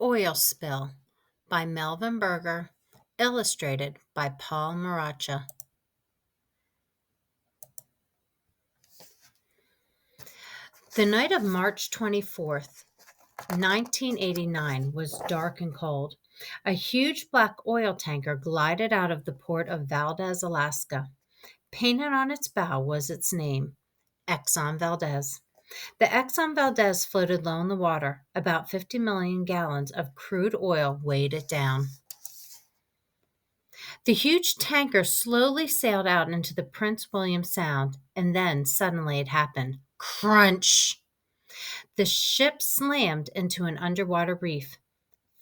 Oil Spill by Melvin Berger, illustrated by Paul Maracha. The night of March 24th, 1989 was dark and cold. A huge black oil tanker glided out of the port of Valdez, Alaska. Painted on its bow was its name, Exxon Valdez. The Exxon Valdez floated low in the water. About 50 million gallons of crude oil weighed it down. The huge tanker slowly sailed out into the Prince William Sound, and then suddenly it happened. Crunch! The ship slammed into an underwater reef.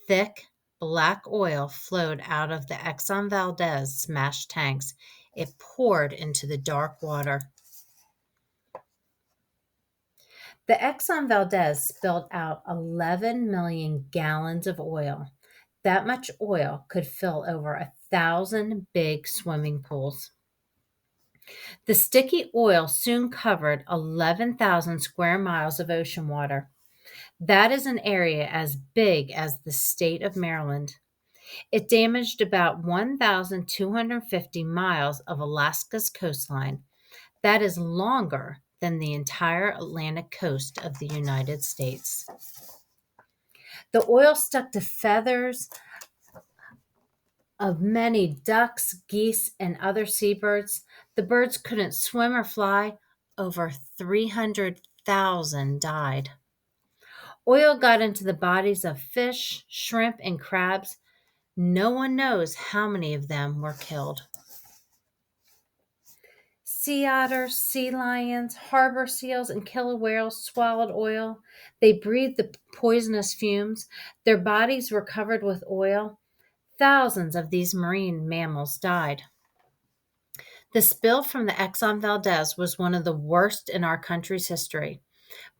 Thick, black oil flowed out of the Exxon Valdez smashed tanks. It poured into the dark water. The Exxon Valdez spilled out 11 million gallons of oil. That much oil could fill over 1,000 big swimming pools. The sticky oil soon covered 11,000 square miles of ocean water. That is an area as big as the state of Maryland. It damaged about 1,250 miles of Alaska's coastline. That is longer than the entire Atlantic coast of the United States. The oil stuck to feathers of many ducks, geese, and other seabirds. The birds couldn't swim or fly. Over 300,000 died. Oil got into the bodies of fish, shrimp, and crabs. No one knows how many of them were killed. Sea otters, sea lions, harbor seals, and killer whales swallowed oil. They breathed the poisonous fumes. Their bodies were covered with oil. Thousands of these marine mammals died. The spill from the Exxon Valdez was one of the worst in our country's history,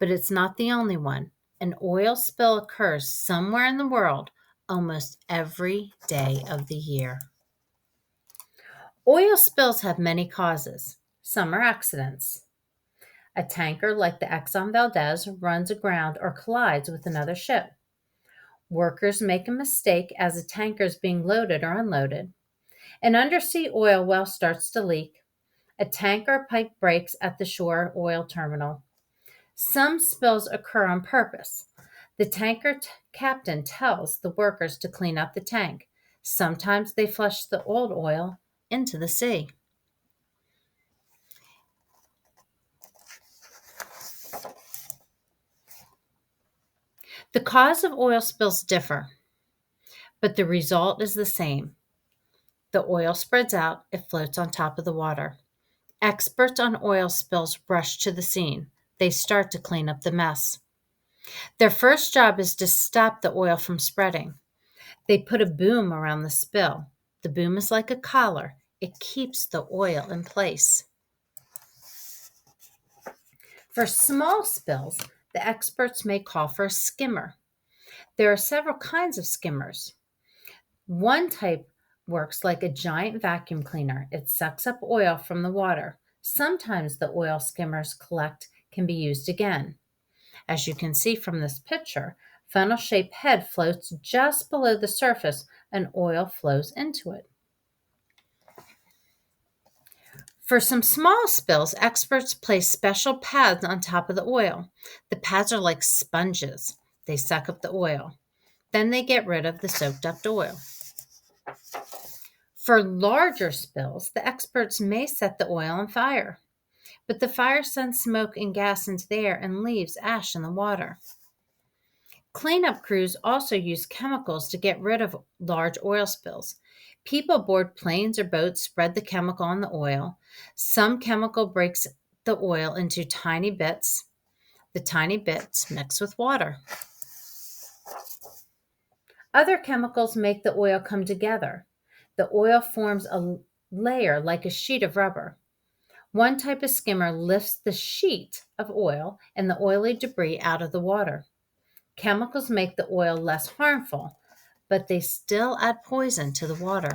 but it's not the only one. An oil spill occurs somewhere in the world almost every day of the year. Oil spills have many causes. Some are accidents. A tanker like the Exxon Valdez runs aground or collides with another ship. Workers make a mistake as a tanker is being loaded or unloaded. An undersea oil well starts to leak. A tanker pipe breaks at the shore oil terminal. Some spills occur on purpose. The tanker captain tells the workers to clean up the tank. Sometimes they flush the old oil into the sea. The cause of oil spills differ, but the result is the same. The oil spreads out, it floats on top of the water. Experts on oil spills rush to the scene. They start to clean up the mess. Their first job is to stop the oil from spreading. They put a boom around the spill. The boom is like a collar. It keeps the oil in place. For small spills, the experts may call for a skimmer. There are several kinds of skimmers. One type works like a giant vacuum cleaner. It sucks up oil from the water. Sometimes the oil skimmers collect can be used again. As you can see from this picture, funnel-shaped head floats just below the surface and oil flows into it. For some small spills, experts place special pads on top of the oil. The pads are like sponges. They suck up the oil. Then they get rid of the soaked up oil. For larger spills, the experts may set the oil on fire, but the fire sends smoke and gas into the air and leaves ash in the water. Cleanup crews also use chemicals to get rid of large oil spills. People aboard planes or boats spread the chemical on the oil. Some chemical breaks the oil into tiny bits. The tiny bits mix with water. Other chemicals make the oil come together. The oil forms a layer like a sheet of rubber. One type of skimmer lifts the sheet of oil and the oily debris out of the water. Chemicals make the oil less harmful, but they still add poison to the water.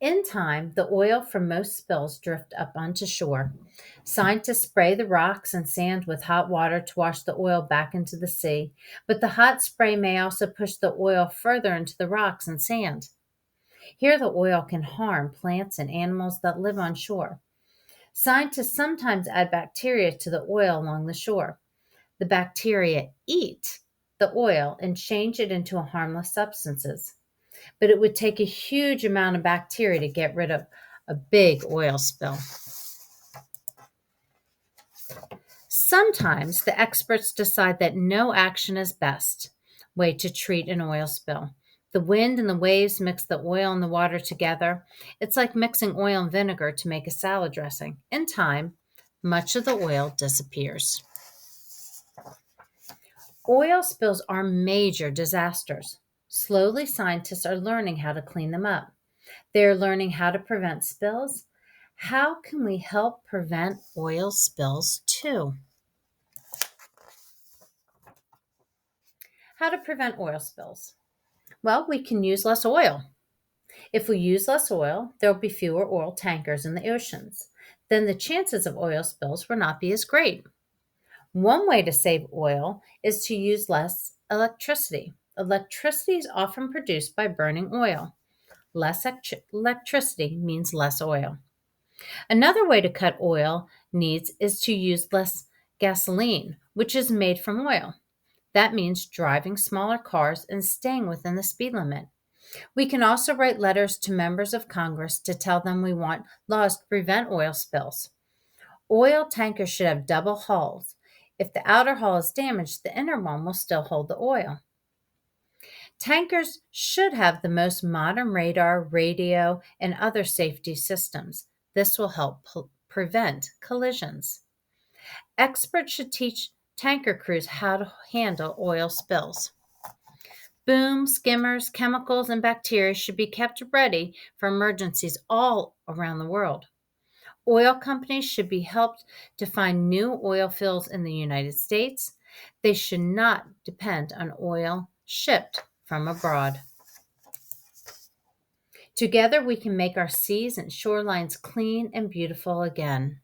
In time, the oil from most spills drift up onto shore. Scientists spray the rocks and sand with hot water to wash the oil back into the sea, but the hot spray may also push the oil further into the rocks and sand. Here, the oil can harm plants and animals that live on shore. Scientists sometimes add bacteria to the oil along the shore. The bacteria eat the oil and change it into harmless substances. But it would take a huge amount of bacteria to get rid of a big oil spill. Sometimes the experts decide that no action is best way to treat an oil spill. The wind and the waves mix the oil and the water together. It's like mixing oil and vinegar to make a salad dressing. In time, much of the oil disappears. Oil spills are major disasters. Slowly, scientists are learning how to clean them up. They're learning how to prevent spills. How can we help prevent oil spills too? How to prevent oil spills? Well, we can use less oil. If we use less oil, there will be fewer oil tankers in the oceans. Then the chances of oil spills will not be as great. One way to save oil is to use less electricity. Electricity is often produced by burning oil. Less electricity means less oil. Another way to cut oil needs is to use less gasoline, which is made from oil. That means driving smaller cars and staying within the speed limit. We can also write letters to members of Congress to tell them we want laws to prevent oil spills. Oil tankers should have double hulls. If the outer hull is damaged, the inner one will still hold the oil. Tankers should have the most modern radar, radio, and other safety systems. This will help prevent collisions. Experts should teach tanker crews how to handle oil spills. Boom, skimmers, chemicals, and bacteria should be kept ready for emergencies all around the world. Oil companies should be helped to find new oil fields in the United States. They should not depend on oil shipped from abroad. Together, we can make our seas and shorelines clean and beautiful again.